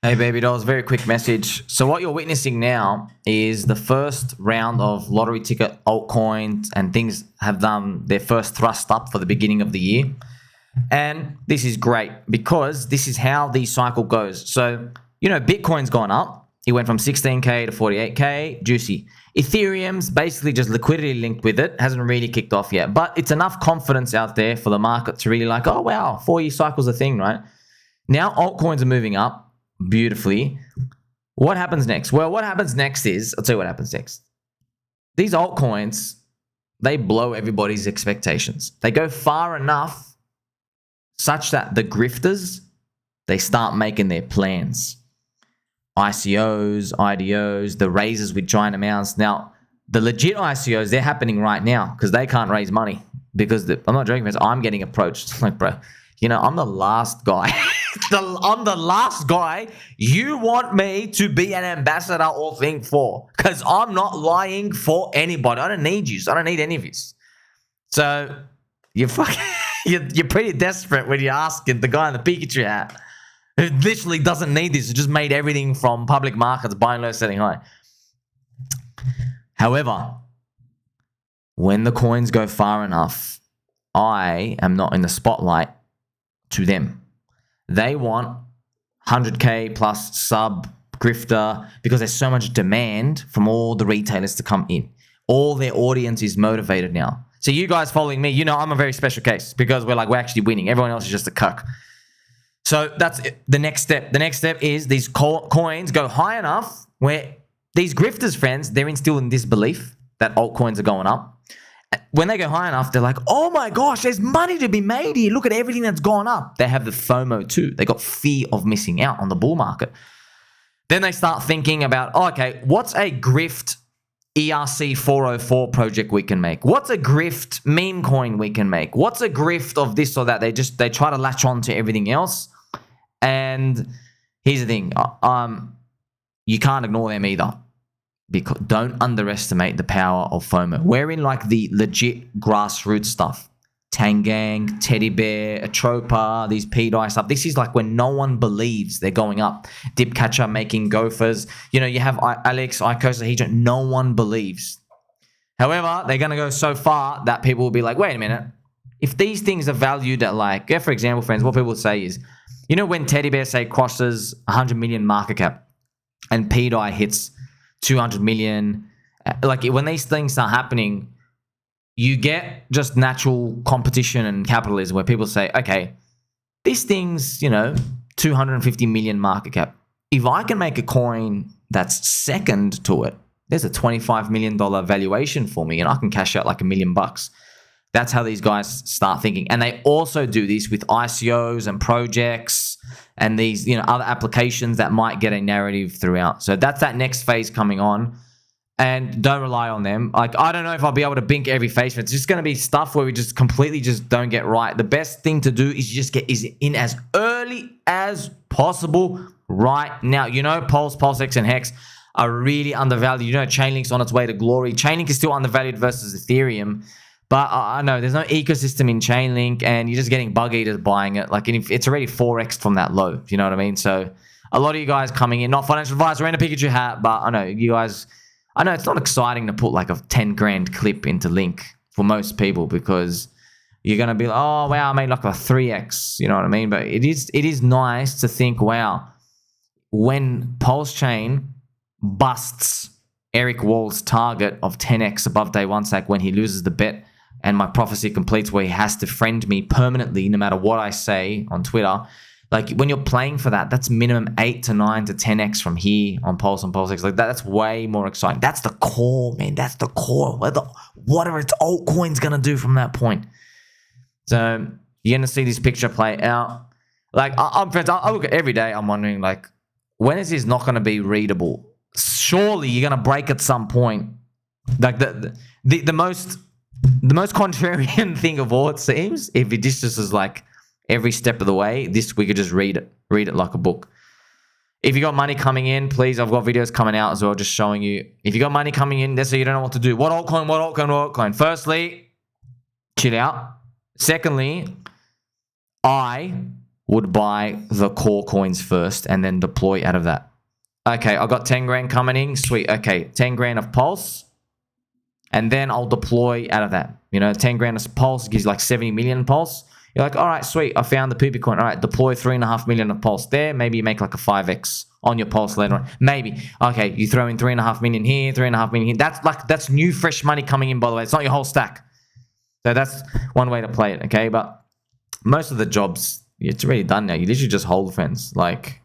Hey baby dolls, very quick message. So what you're witnessing now is the first round of lottery ticket altcoins and things have done their first thrust up for the beginning of the year. And this is great because this is how the cycle goes. So, Bitcoin's gone up. It went from 16K to 48K, juicy. Ethereum's basically just liquidity linked with it, hasn't really kicked off yet. But it's enough confidence out there for the market to really like, oh wow, 4-year cycle's a thing, right? Now altcoins are moving up beautifully. What happens next? Well, what happens next is, I'll tell you what happens next. These altcoins, they blow everybody's expectations. They go far enough such that the grifters, they start making their plans. ICOs, IDOs, the raises with giant amounts. Now, the legit ICOs, they're happening right now because they can't raise money. Because I'm not joking, I'm getting approached. Like, bro, I'm the last guy. I'm the last guy you want me to be an ambassador or thing for. Because I'm not lying for anybody. I don't need you. I don't need any of you. So, you're pretty desperate when you're asking the guy in the Pikachu hat who literally doesn't need this, who just made everything from public markets, buying low, selling high. However, when the coins go far enough, I am not in the spotlight to them. They want 100K plus sub grifter because there's so much demand from all the retailers to come in. All their audience is motivated now. So you guys following me, I'm a very special case because we're actually winning. Everyone else is just a cuck. So that's the next step. The next step is these coins go high enough where these grifters, friends, they're still in this belief that altcoins are going up. When they go high enough, they're like, oh my gosh, there's money to be made here. Look at everything that's gone up. They have the FOMO too. They got fear of missing out on the bull market. Then they start thinking about, okay, what's a grift ERC 404 project we can make? What's a grift meme coin we can make? What's a grift of this or that? They try to latch on to everything else. And here's the thing, you can't ignore them either. Because don't underestimate the power of FOMO. We're in the legit grassroots stuff. Tangang, Teddy Bear, Atropa, these PDI stuff. This is when no one believes they're going up. Dipcatcher making gophers. You have Alex, Icosa, Hedron. No one believes. However, they're going to go so far that people will be like, wait a minute. If these things are valued at for example, friends, what people will say is, when Teddy Bear, say, crosses 100 million market cap and PDI hits 200 million, when these things start happening, you get just natural competition and capitalism where people say, okay, this thing's, 250 million market cap. If I can make a coin that's second to it, there's a $25 million valuation for me and I can cash out $1 million. That's how these guys start thinking. And they also do this with ICOs and projects and these, other applications that might get a narrative throughout. So that's that next phase coming on. And don't rely on them. I don't know if I'll be able to bink every phase. It's just going to be stuff where we just completely just don't get right. The best thing to do is just get in as early as possible right now. Pulse, PulseX, and Hex are really undervalued. Chainlink's on its way to glory. Chainlink is still undervalued versus Ethereum. But I know there's no ecosystem in Chainlink and you're just getting bug eaters buying it. It's already 4x from that low. You know what I mean? So a lot of you guys coming in, not financial advice, we're in a Pikachu hat, but I know you guys, it's not exciting to put a 10 grand clip into Link for most people because you're going to be like, oh, wow, I made a 3x. You know what I mean? But it is nice to think, wow, when PulseChain busts Eric Wall's target of 10x above day one sack when he loses the bet, and my prophecy completes where he has to friend me permanently no matter what I say on Twitter. When you're playing for that, that's minimum 8 to 9 to 10x from here on Pulse and PulseX. That's way more exciting. That's the core, man. That's the core. Whatever its altcoin's going to do from that point. So you're going to see this picture play out. I'm friends, I look at every day, I'm wondering, when is this not going to be readable? Surely you're going to break at some point. The most contrarian thing of all, it seems, if it just is every step of the way, we could just read it like a book. If you got money coming in, please, I've got videos coming out as well, just showing you. If you got money coming in, let's say you don't know what to do. What altcoin? Firstly, chill out. Secondly, I would buy the core coins first and then deploy out of that. Okay, I got 10 grand coming in. Sweet. Okay, 10 grand of Pulse. And then I'll deploy out of that. 10 grand of Pulse gives you like 70 million Pulse. You're like, all right, sweet. I found the poopy coin. All right, deploy 3.5 million of Pulse there. Maybe you make like a 5x on your Pulse later on. Maybe. Okay, you throw in 3.5 million here, 3.5 million here. That's new fresh money coming in, by the way. It's not your whole stack. So that's one way to play it, okay? But most of the jobs, it's already done now. You literally just hold, friends. Like,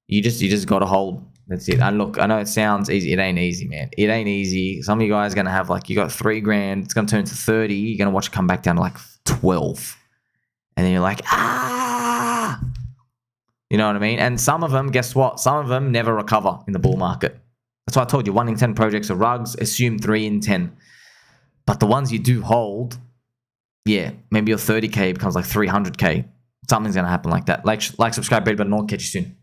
you just got to hold. That's it. And look, I know it sounds easy. It ain't easy, man. It ain't easy. Some of you guys are going to have like, you got 3 grand. It's going to turn to 30. You're going to watch it come back down to like 12. And then you're like, ah! You know what I mean? And some of them, guess what? Some of them never recover in the bull market. That's why I told you 1 in 10 projects are rugs. Assume 3 in 10. But the ones you do hold, yeah, maybe your 30K becomes like 300K. Something's going to happen like that. Like, subscribe, baby, but I'll catch you soon.